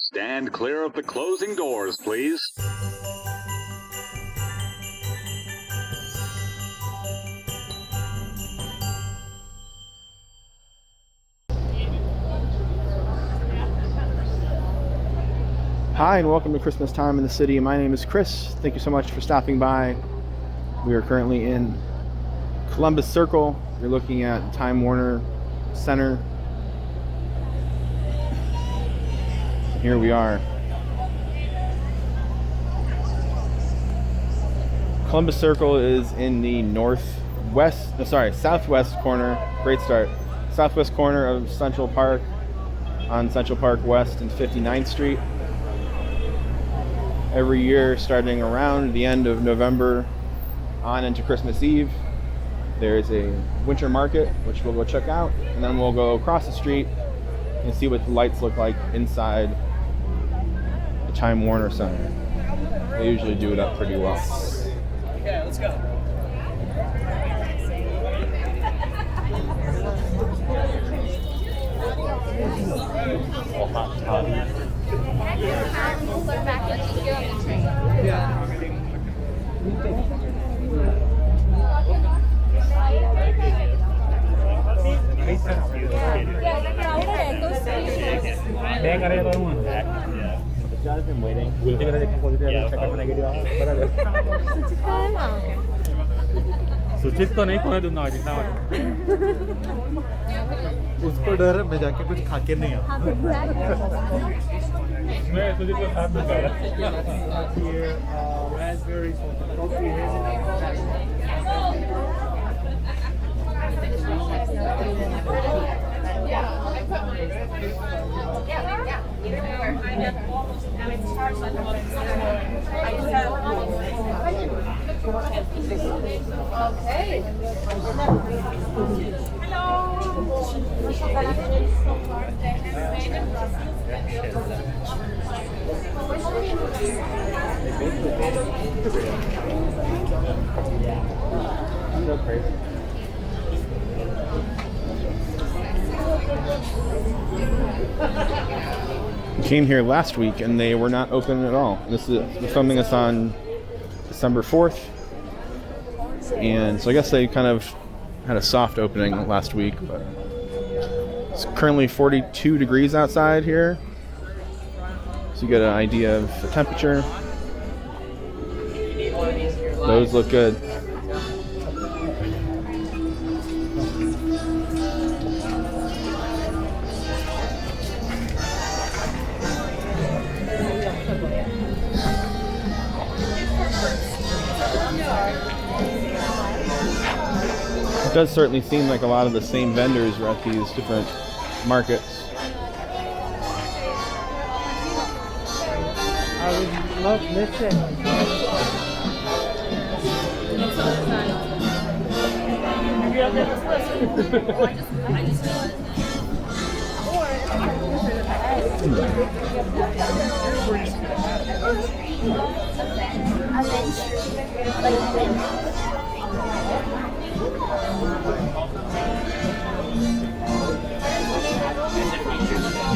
Stand clear of the closing doors, please. Hi, and welcome to Christmas Time in the City. My name is Chris. Thank you so much for stopping by. We are currently in Columbus Circle. You're looking at Time Warner Center. Here we are. Columbus Circle is in the southwest corner. Great start. Southwest corner of Central Park on Central Park West and 59th Street. Every year, starting around the end of November on into Christmas Eve, there's a winter market, which we'll go check out, and then we'll go across the street and see what the lights look like inside the Time Warner Center. They usually do it up pretty well. Okay, let's go. I've been waiting. सूचित तो नहीं होने दूंगा जितना उसको डर है मैं जाके कुछ खा के नहीं आऊँ मैं सूचित को साथ दूंगा raspberries Came here last week and they were not open at all. We're filming this on December 4th, and so I guess they kind of had a soft opening last week, but it's currently 42 degrees outside here, so you get an idea of the temperature. Those look good. It does certainly seem like a lot of the same vendors are at these different markets. I would love listen.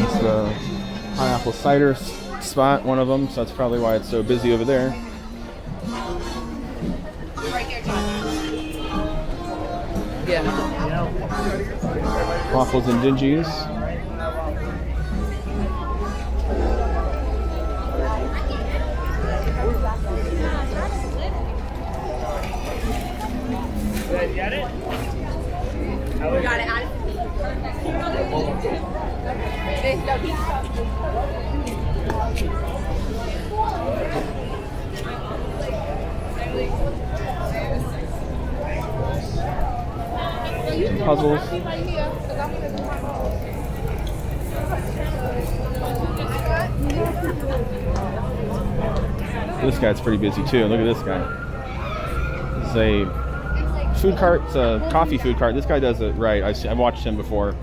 It's the pineapple cider spot, one of them, so that's probably why it's so busy over there. Waffles and Dingies. Got it? Got it. Puzzles. This guy's pretty busy too. Look at this guy. It's a food cart. It's a coffee food cart. This guy does it right. I've watched him before.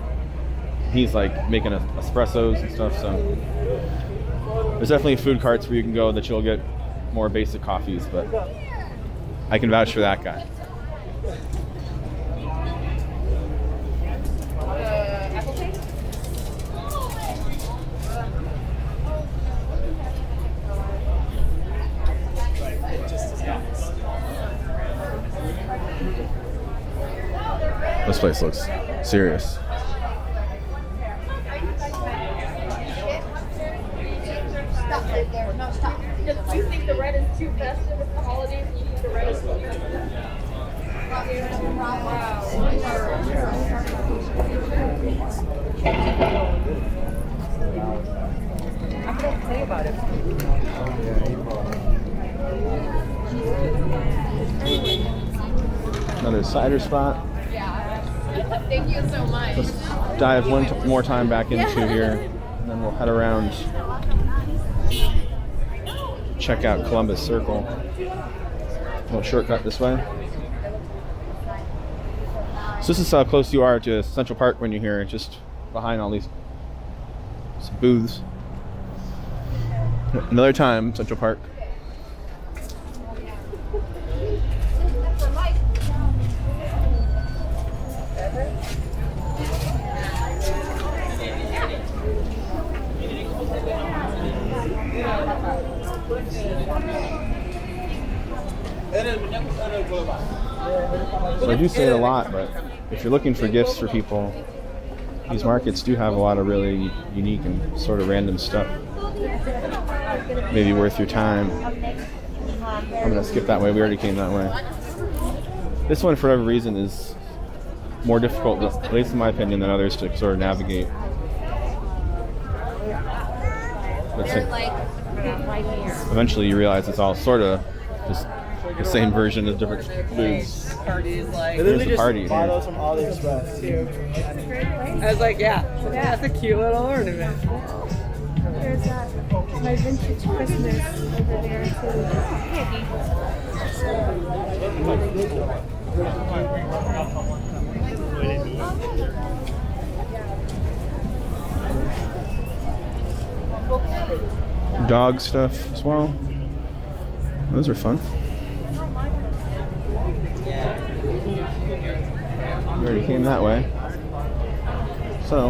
He's like making espressos and stuff. So there's definitely food carts where you can go that you'll get more basic coffees, but I can vouch for that guy. This place looks serious. Do you think the red is too festive with the holidays? You think the red is too I'm gonna play about it. Another cider spot. Yeah. Thank you so much. Let's dive one more time back into here, and then we'll head around. Check out Columbus Circle. A little shortcut this way. So this is how close you are to Central Park when you're here, just behind all these booths. Another time, Central Park. So I do say it a lot, but if you're looking for gifts for people, these markets do have a lot of really unique and sort of random stuff. Maybe worth your time. I'm gonna skip that way. We already came that way. This one, for whatever reason, is more difficult, at least in my opinion, than others to sort of navigate. Eventually you realize it's all sort of just the same version of different foods. There's the party buy here. those from AliExpress. I was like, yeah, that's a cute little ornament. There's my vintage Christmas over there Dog stuff as well. Those are fun. We already came that way. So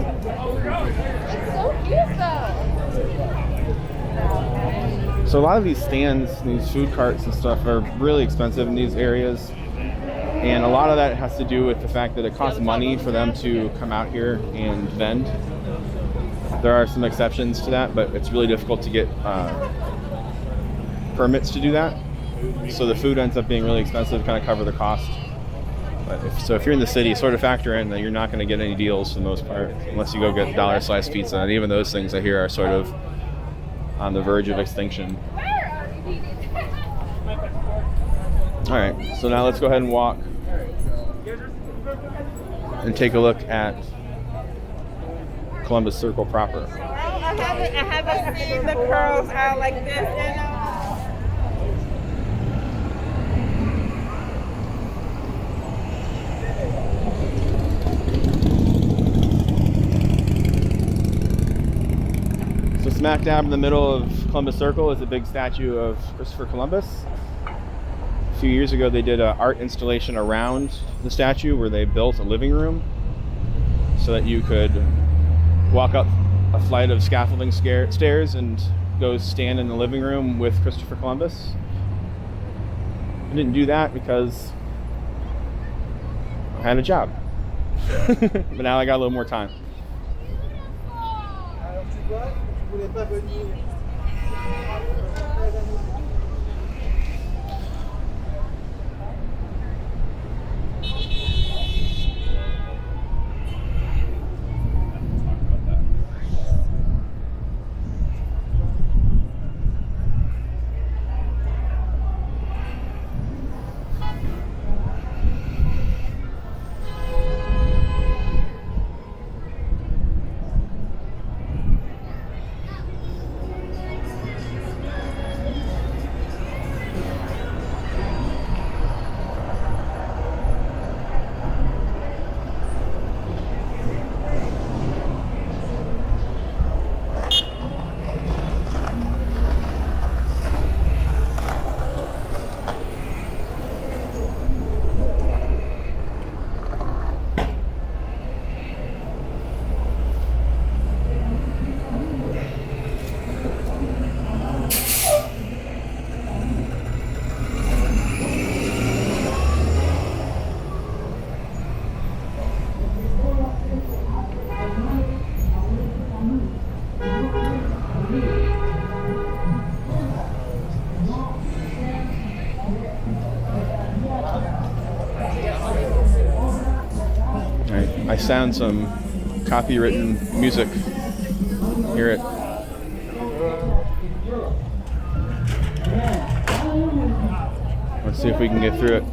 a lot of these stands, these food carts and stuff are really expensive in these areas. And a lot of that has to do with the fact that it costs money for them to come out here and vend. There are some exceptions to that, but it's really difficult to get permits to do that. So the food ends up being really expensive to kind of cover the cost. But if you're in the city, sort of factor in that you're not going to get any deals for the most part, unless you go get dollar slice pizza. And even those things I hear are sort of on the verge of extinction. All right, so now let's go ahead and walk and take a look at Columbus Circle proper. I haven't seen the curls out like this. So smack dab in the middle of Columbus Circle is a big statue of Christopher Columbus. A few years ago they did an art installation around the statue where they built a living room so that you could walk up a flight of scaffolding stairs and go stand in the living room with Christopher Columbus. I didn't do that because I had a job. But now I got a little more time. I sound some copywritten music. Hear it. Let's see if we can get through it.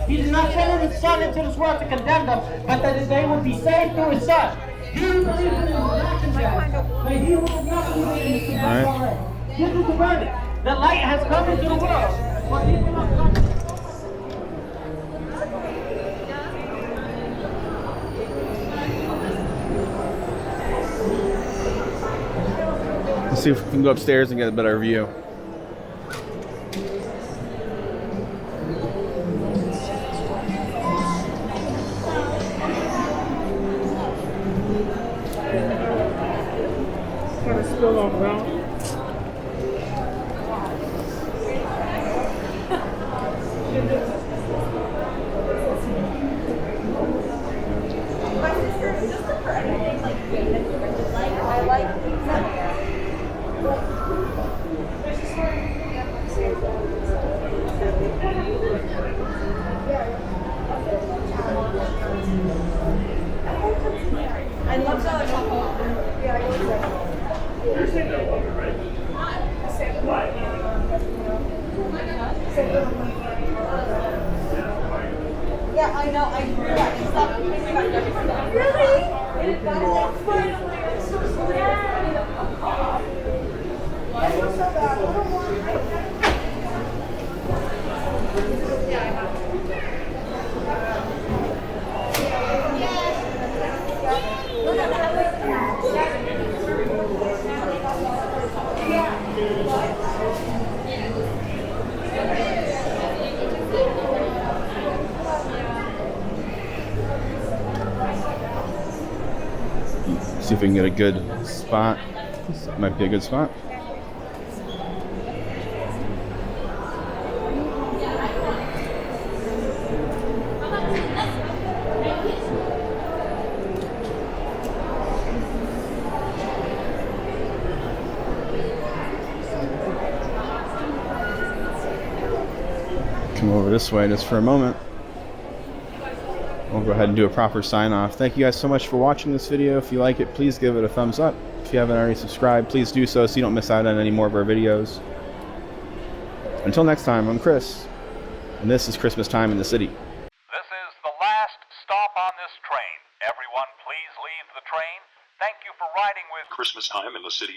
He did not send his son into this world to condemn them, but that they would be saved through his son. He who believes in him will not condemn, but he who does not believe in him is condemned already. This is the verdict. The light has come into the world. But people are coming. Let's see if we can go upstairs and get a better view. Kind of spill off now. I love that. Yeah, I know. I stopped thinking about everything. Really? I'm so sad. I feel so bad. I don't want. Yeah, I have. See if we can get a good spot. This might be a good spot. Come over this way just for a moment. We'll go ahead and do a proper sign off. Thank you guys so much for watching this video. If you like it, please give it a thumbs up. If you haven't already subscribed, please do so you don't miss out on any more of our videos. Until next time, I'm Chris, and this is Christmas Time in the City. This is the last stop on this train. Everyone, please leave the train. Thank you for riding with Christmas Time in the City.